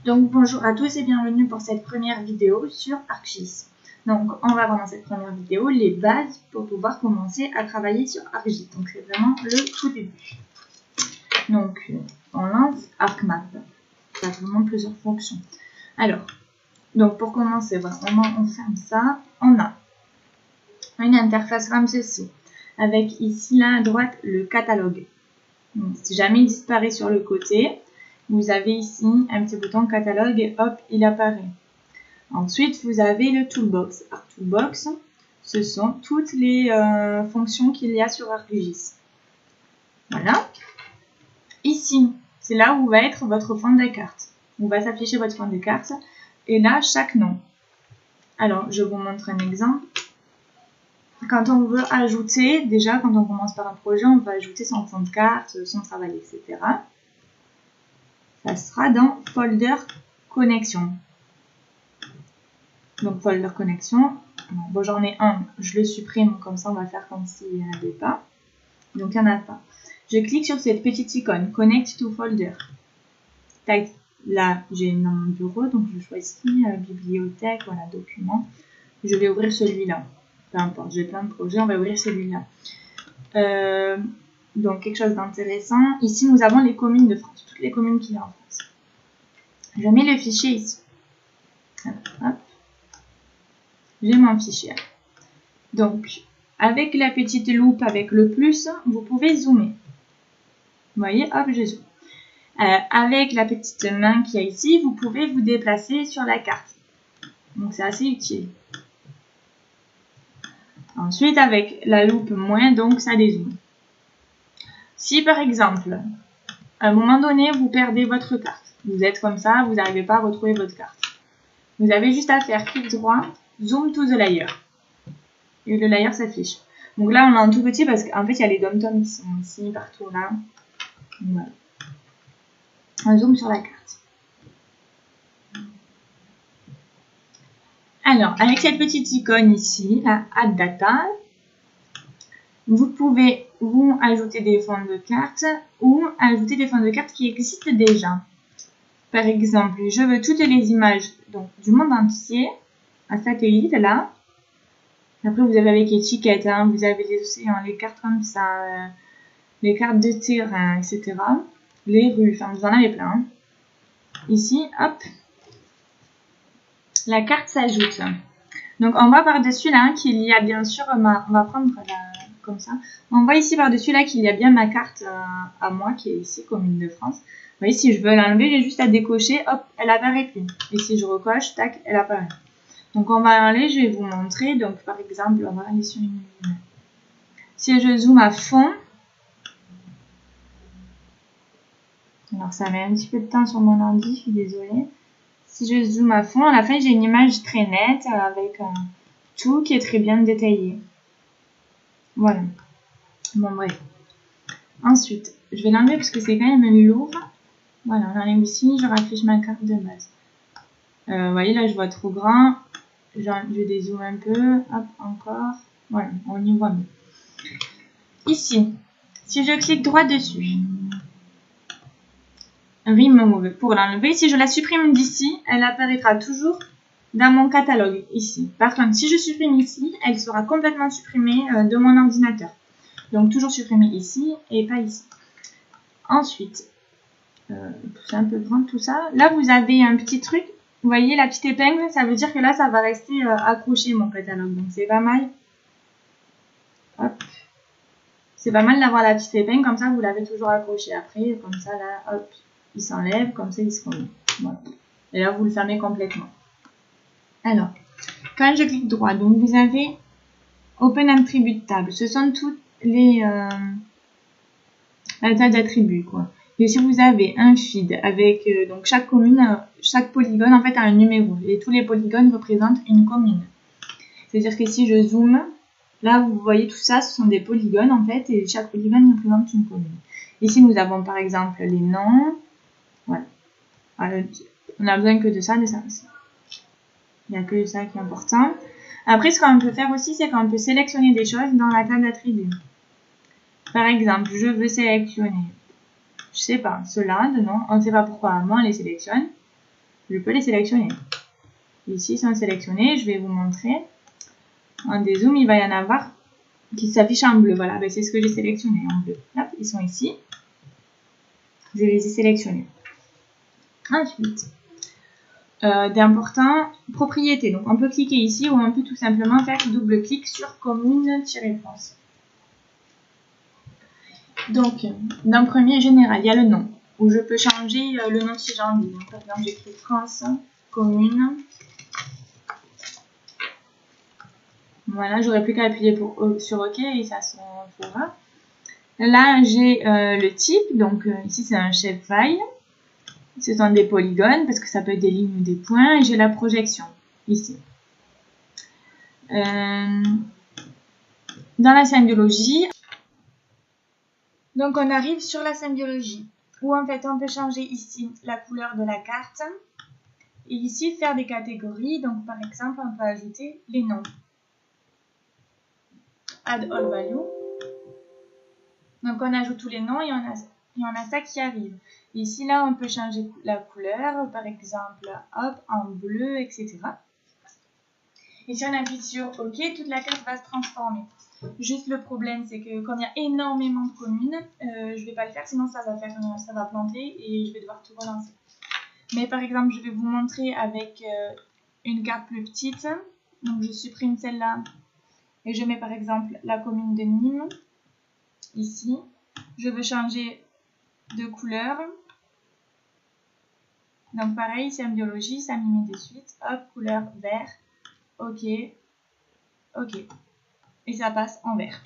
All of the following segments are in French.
Donc bonjour à tous et bienvenue pour cette première vidéo sur ArcGIS. Donc on va voir dans cette première vidéo les bases pour pouvoir commencer à travailler sur ArcGIS. Donc c'est vraiment le tout début. Donc on lance ArcMap. Il y a vraiment plusieurs fonctions. Alors, donc pour commencer, voilà, on ferme ça. On a une interface comme ceci, avec ici là à droite le catalogue. Donc, si jamais il disparaît sur le côté, vous avez ici un petit bouton catalogue et hop, il apparaît. Ensuite, vous avez le toolbox. ArcToolbox, ce sont toutes les fonctions qu'il y a sur ArcGIS. Voilà. Ici, c'est là où va être votre fond de carte. Où va s'afficher votre fond de carte. Et là, chaque nom. Alors, je vous montre un exemple. Quand on veut ajouter, déjà quand on commence par un projet, on va ajouter son fond de carte, son travail, etc. Ça sera dans Folder Connexion. Donc Folder Connexion, bon, j'en ai un, je le supprime, comme ça on va faire comme s'il n'y en avait pas. Donc il n'y en a pas. Je clique sur cette petite icône, Connect to Folder. Tac. Là, j'ai dans mon bureau, donc je choisis bibliothèque, voilà, document. Je vais ouvrir celui-là. Peu importe, j'ai plein de projets, on va ouvrir celui-là. Donc, quelque chose d'intéressant. Ici, nous avons les communes de France, toutes les communes qu'il y a en France. Je mets le fichier ici. Alors, hop. J'ai mon fichier. Donc, avec la petite loupe, avec le plus, vous pouvez zoomer. Vous voyez, hop, je zoome. Avec la petite main qu'il y a ici, vous pouvez vous déplacer sur la carte. Donc, c'est assez utile. Ensuite, avec la loupe moins, donc ça dézoome. Si par exemple, à un moment donné, vous perdez votre carte, vous êtes comme ça, vous n'arrivez pas à retrouver votre carte. Vous avez juste à faire clic droit, zoom to the layer. Et le layer s'affiche. Donc là, on a un tout petit parce qu'en fait, il y a les dom-toms qui sont ici, partout là. Voilà. On zoome sur la carte. Alors, avec cette petite icône ici, la Add Data, vous pouvez vous ajouter des fonds de carte ou ajouter des fonds de carte qui existent déjà. Par exemple, je veux toutes les images donc, du monde entier, un satellite là. Après, vous avez avec étiquette, hein, vous avez les océans, les cartes comme ça, les cartes de terrain, etc. Les rues, enfin, vous en avez plein. Hein. Ici, hop, la carte s'ajoute. Donc, on voit par-dessus là qu'il y a bien sûr, on va prendre comme ça. On voit ici par-dessus là qu'il y a bien ma carte à moi qui est ici, commune de France. Vous voyez, si je veux l'enlever, j'ai juste à décocher, hop, elle apparaît plus. Et si je recoche, tac, elle apparaît. Donc, on va aller, je vais vous montrer. Donc, par exemple, on va aller sur une... Si je zoome à fond, alors ça met un petit peu de temps sur mon ordi, je suis désolée. Si je zoome à fond, à la fin, j'ai une image très nette avec tout qui est très bien détaillé. Voilà. Bon, bref. Ensuite, je vais l'enlever parce que c'est quand même lourd. Voilà, on enlève ici, je raffiche ma carte de base. Vous voyez, là, je vois trop grand. Je dézoome un peu. Hop, encore. Voilà, on y voit mieux. Ici, si je clique droit dessus, remove pour l'enlever. Si je la supprime d'ici, elle apparaîtra toujours dans mon catalogue ici. Par contre, si je supprime ici, elle sera complètement supprimée de mon ordinateur. Donc, toujours supprimer ici et pas ici. Ensuite, c'est un peu grand tout ça. Là, vous avez un petit truc. Vous voyez la petite épingle, ça veut dire que là, ça va rester accroché mon catalogue. Donc, c'est pas mal. Hop. C'est pas mal d'avoir la petite épingle, comme ça, vous l'avez toujours accroché. Après, comme ça, là, hop, il s'enlève, comme ça, il se remet. Voilà. Et là, vous le fermez complètement. Alors, quand je clique droit, donc vous avez Open Attribute Table. Ce sont toutes les tas d'attributs, quoi. Et si vous avez un feed avec donc chaque commune, chaque polygone en fait a un numéro et tous les polygones représentent une commune. C'est-à-dire que si je zoome, là vous voyez tout ça, ce sont des polygones en fait et chaque polygone représente une commune. Ici nous avons par exemple les noms. Voilà. Alors, on a besoin que de ça, de ça aussi. Il n'y a que ça qui est important. Après ce qu'on peut faire aussi, c'est qu'on peut sélectionner des choses dans la table d'attributs. Par exemple, je veux sélectionner, je sais pas, ceux-là, de nom, on ne sait pas pourquoi, moi on les sélectionne. je peux les sélectionner. Ici, ils sont sélectionnés. Je vais vous montrer. En dézoom, il va y en avoir qui s'affichent en bleu. Voilà, ben, c'est ce que j'ai sélectionné en bleu. Hop, ils sont ici. Je les ai sélectionnés. Ensuite, d'important, propriété. Donc, on peut cliquer ici ou on peut tout simplement faire double-clic sur commune-France. Donc, dans le premier général, il y a le nom, où je peux changer le nom si j'ai envie. Donc, par exemple, j'écris France, commune. Voilà, j'aurais plus qu'à appuyer sur OK et ça se fera. Là, j'ai le type. Donc, ici, c'est un shapefile. Ce sont des polygones parce que ça peut être des lignes ou des points. Et j'ai la projection ici. Dans la symbiologie, donc on arrive sur la symbiologie où en fait on peut changer ici la couleur de la carte et ici faire des catégories. Donc par exemple, on peut ajouter les noms. Add all value. Donc on ajoute tous les noms et on a ça qui arrive. Ici, là, on peut changer la couleur, par exemple, hop, en bleu, etc. Et si on appuie sur OK, toute la carte va se transformer. Juste le problème, c'est que quand il y a énormément de communes, je ne vais pas le faire, sinon ça va planter et je vais devoir tout relancer. Mais par exemple, je vais vous montrer avec une carte plus petite. Donc je supprime celle-là et je mets par exemple la commune de Nîmes, ici. Je veux changer de couleur. Donc pareil, symbiologie, ça m'y met de suite. Hop, couleur vert. OK. OK. Et ça passe en vert.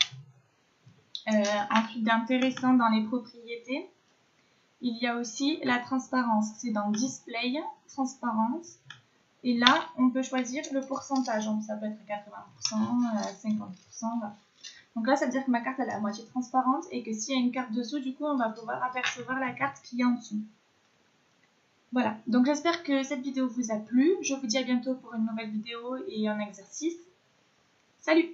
Ensuite, d'intéressant dans les propriétés, il y a aussi la transparence. C'est dans Display, transparence. Et là, on peut choisir le pourcentage. Donc ça peut être 80%, 50%. Voilà. Donc là, ça veut dire que ma carte elle est à moitié transparente et que s'il y a une carte dessous, du coup, on va pouvoir apercevoir la carte qui est en dessous. Voilà, donc j'espère que cette vidéo vous a plu. Je vous dis à bientôt pour une nouvelle vidéo et un exercice. Salut!